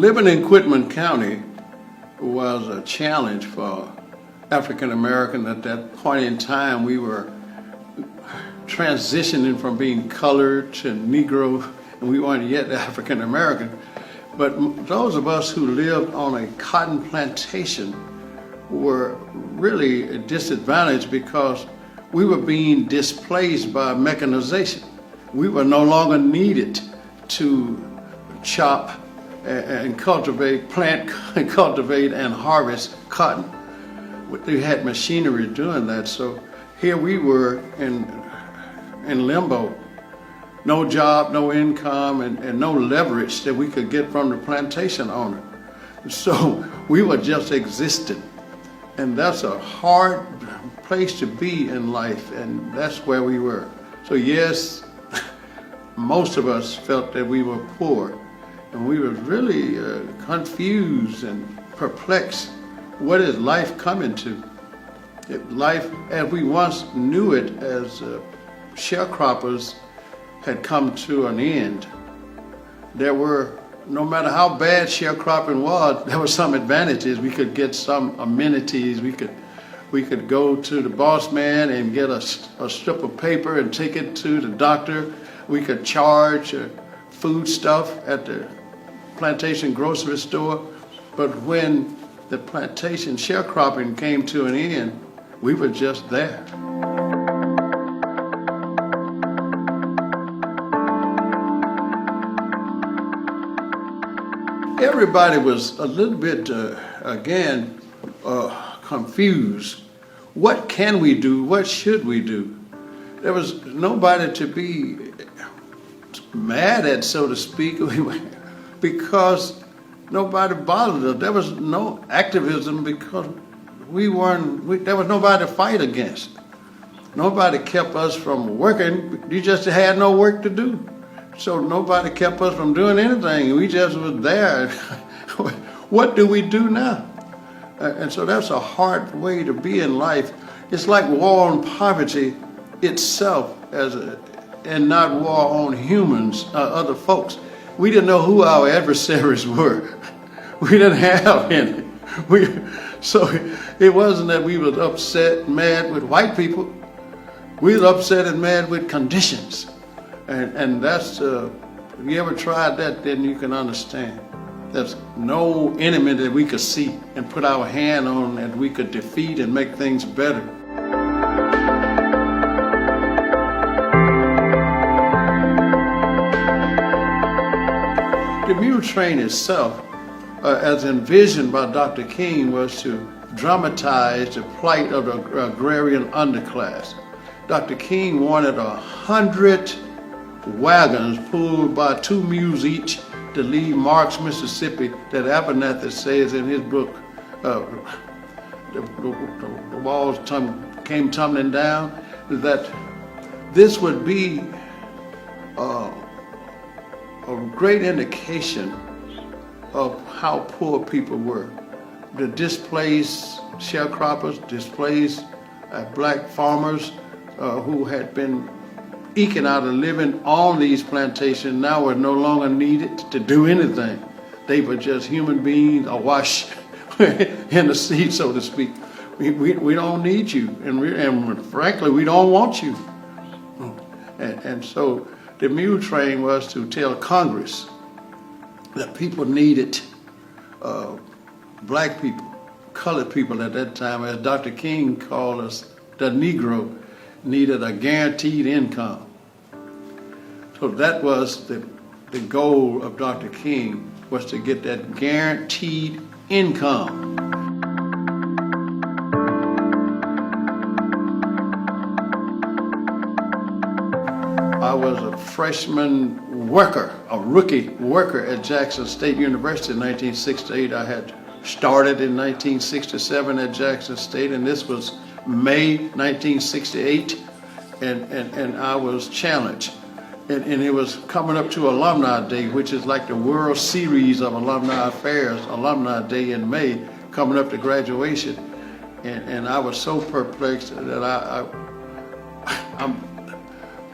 Living in Quitman County was a challenge for African American. At that point in time, we were transitioning from being colored to Negro, and we weren't yet African American. But those of us who lived on a cotton plantation were really disadvantaged because we were being displaced by mechanization. We were no longer needed to chop and plant, cultivate and harvest cotton. They had machinery doing that, so here we were in limbo. No job, no income, and no leverage that we could get from the plantation owner. So we were just existing. And that's a hard place to be in life, and that's where we were. So yes, most of us felt that we were poor, and we were really confused and perplexed. What is life coming to? Life as we once knew it as sharecroppers had come to an end. There were, no matter how bad sharecropping was, there were some advantages. We could get some amenities. We could go to the boss man and get a strip of paper and take it to the doctor. We could charge food stuff at the plantation grocery store. But when the plantation sharecropping came to an end, we were just there. Everybody was a little bit, confused. What can we do? What should we do? There was nobody to be mad at, so to speak, because nobody bothered us. There was no activism because there was nobody to fight against. Nobody kept us from working. You just had no work to do. So nobody kept us from doing anything. We just was there. What do we do now? And so that's a hard way to be in life. It's like war on poverty itself, and not war on humans, other folks. We didn't know who our adversaries were. We didn't have any. So it wasn't that we was upset, mad with white people. We was upset and mad with conditions. And that's, if you ever tried that, then you can understand. There's no enemy that we could see and put our hand on that we could defeat and make things better. The Mule Train itself, as envisioned by Dr. King, was to dramatize the plight of the agrarian underclass. Dr. King wanted 100 wagons pulled by 2 mules each to leave Marks, Mississippi, that Abernathy says in his book, the walls came tumbling down, that this would be a great indication of how poor people were. The displaced sharecroppers, displaced black farmers who had been eking out a living on these plantations now were no longer needed to do anything. They were just human beings awash in the sea, so to speak. We don't need you, and frankly, we don't want you. And so the Mule Train was to tell Congress that people needed black people, colored people at that time, as Dr. King called us, the Negro, needed a guaranteed income. So that was the goal of Dr. King, was to get that guaranteed income. I was a freshman worker, a rookie worker at Jackson State University in 1968. I had started in 1967 at Jackson State, and this was May 1968, and I was challenged. And it was coming up to Alumni Day, which is like the World Series of Alumni Affairs, Alumni Day in May, coming up to graduation. And I was so perplexed that I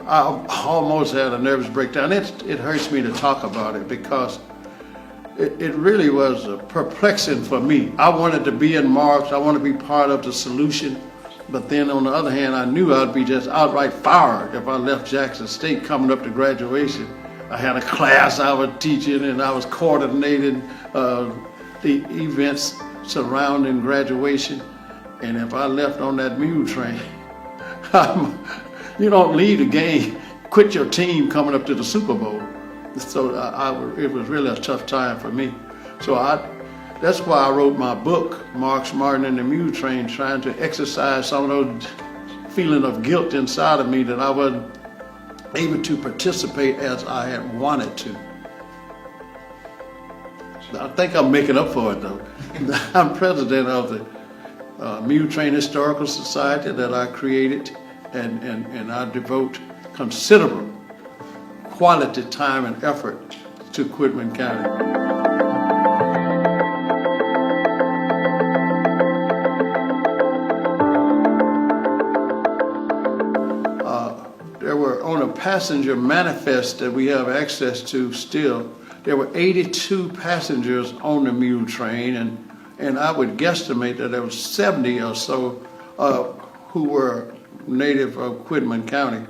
almost had a nervous breakdown. It hurts me to talk about it because it really was perplexing for me. I wanted to be in Marks, I wanted to be part of the solution, but then on the other hand, I knew I'd be just outright fired if I left Jackson State coming up to graduation. I had a class I was teaching and I was coordinating the events surrounding graduation, and if I left on that mule train, you don't leave the game, quit your team coming up to the Super Bowl. So it was really a tough time for me. So that's why I wrote my book, Marks, Martin, and the Mule Train, trying to exercise some of those feeling of guilt inside of me that I wasn't able to participate as I had wanted to. I think I'm making up for it though. I'm president of the Mule Train Historical Society that I created, and I devote considerable quality time and effort to Quitman County. There were, on a passenger manifest that we have access to still, there were 82 passengers on the Mule Train, and I would guesstimate that there was 70 or so who were native of Quitman County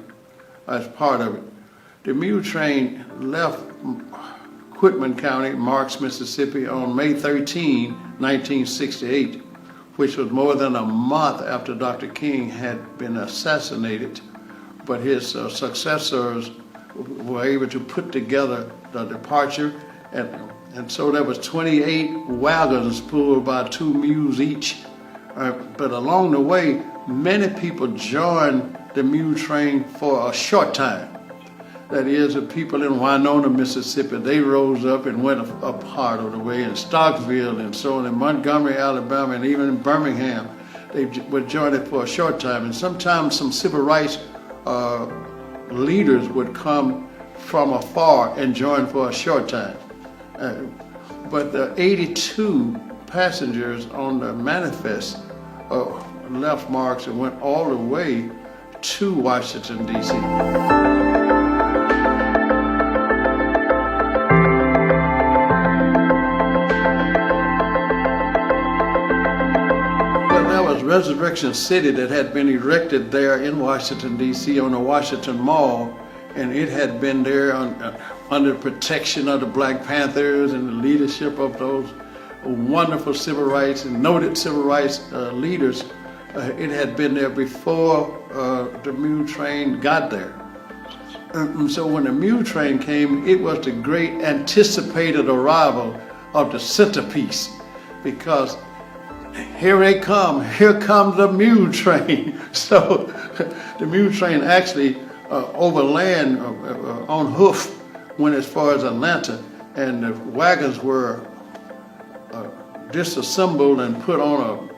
as part of it. The Mule Train left Quitman County, Marks, Mississippi on May 13, 1968, which was more than a month after Dr. King had been assassinated. But his successors were able to put together the departure, and so there was 28 wagons pulled by 2 mules each. But along the way, many people joined the Mule Train for a short time. That is, the people in Winona, Mississippi, they rose up and went a part of the way, in Starkville and so on, in Montgomery, Alabama, and even in Birmingham. They would join it for a short time, and sometimes some civil rights leaders would come from afar and join for a short time. But the 82 passengers on the manifest left Marks and went all the way to Washington, D.C. Resurrection City that had been erected there in Washington, D.C. on the Washington Mall, and it had been there under protection of the Black Panthers and the leadership of those wonderful civil rights and noted civil rights leaders. It had been there before the Mule Train got there. And so when the Mule Train came, it was the great anticipated arrival of the centerpiece, because here they come, here comes the Mule Train. So the Mule Train actually overland on hoof went as far as Atlanta, and the wagons were disassembled and put on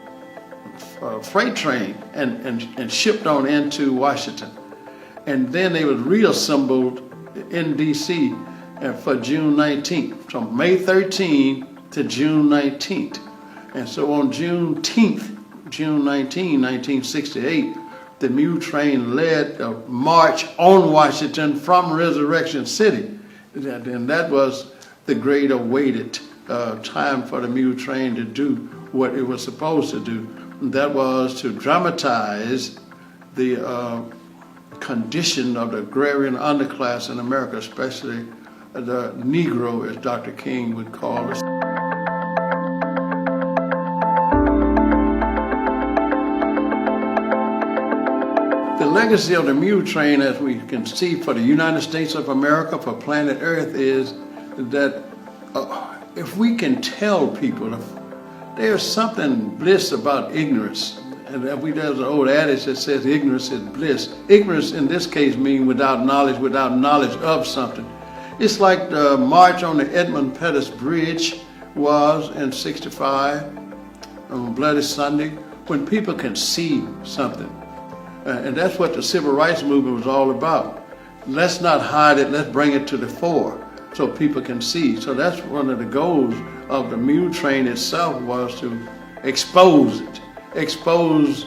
a freight train and shipped on into Washington. And then they was reassembled in DC for June 19th, from May 13 to June 19th. And so on June 19, 1968, the Mule Train led a march on Washington from Resurrection City. And that was the great awaited time for the Mule Train to do what it was supposed to do. And that was to dramatize the condition of the agrarian underclass in America, especially the Negro, as Dr. King would call us. The legacy of the Mule Train, as we can see for the United States of America, for planet Earth, is that if we can tell people, there's something bliss about ignorance. And there's an old adage that says ignorance is bliss. Ignorance in this case means without knowledge of something. It's like the march on the Edmund Pettus Bridge was in '65 on Bloody Sunday, when people can see something. And that's what the civil rights movement was all about. Let's not hide it, let's bring it to the fore so people can see. So that's one of the goals of the Mule Train itself, was to expose it, expose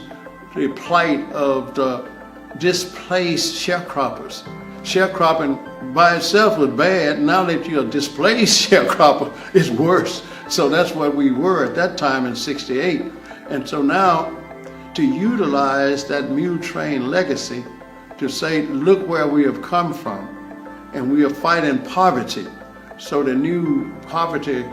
the plight of the displaced sharecroppers. Sharecropping by itself was bad. Now that you're a displaced sharecropper, it's worse. So that's what we were at that time in '68. And so now, to utilize that Mule Train legacy to say, look where we have come from, and we are fighting poverty. So the new poverty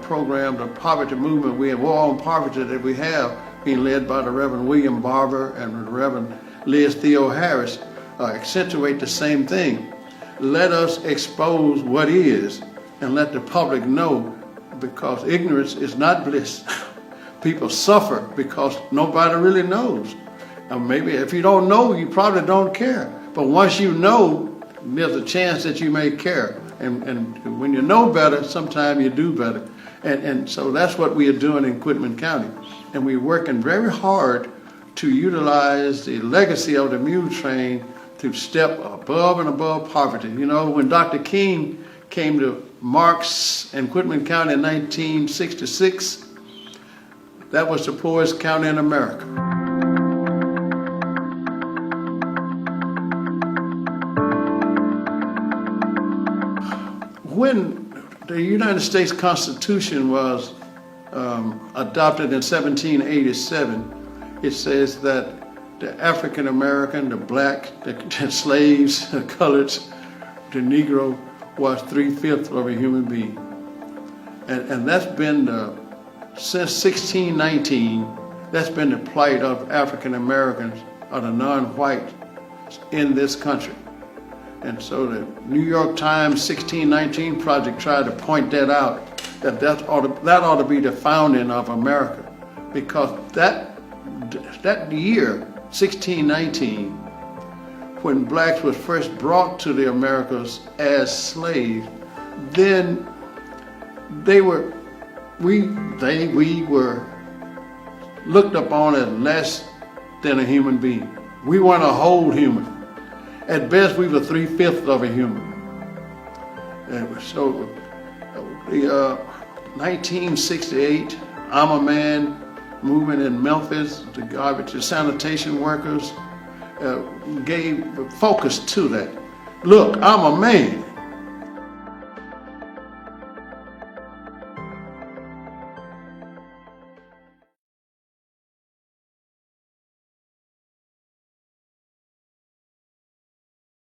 program, the poverty movement, we have war on poverty that we have, being led by the Reverend William Barber and the Reverend Liz Theo Harris, accentuate the same thing. Let us expose what is and let the public know, because ignorance is not bliss. People suffer because nobody really knows. And maybe if you don't know, you probably don't care. But once you know, there's a chance that you may care. And when you know better, sometimes you do better. And so that's what we are doing in Quitman County. And we're working very hard to utilize the legacy of the Mule Train to step above and above poverty. You know, when Dr. King came to Marks and Quitman County in 1966, that was the poorest county in America. When the United States Constitution was adopted in 1787, it says that the African American, the black, the slaves, the coloreds, the Negro was 3/5 of a human being. And that's been, since 1619, that's been the plight of African Americans, or the non-white, in this country. And so the New York Times 1619 Project tried to point that out, that ought to be the founding of America, because that year, 1619, when blacks was first brought to the Americas as slaves, then we were looked upon as less than a human being. We weren't a whole human. At best, we were 3/5 of a human. And so the 1968 I'm a Man movement in Memphis, the garbage and sanitation workers, gave focus to that. Look, I'm a man.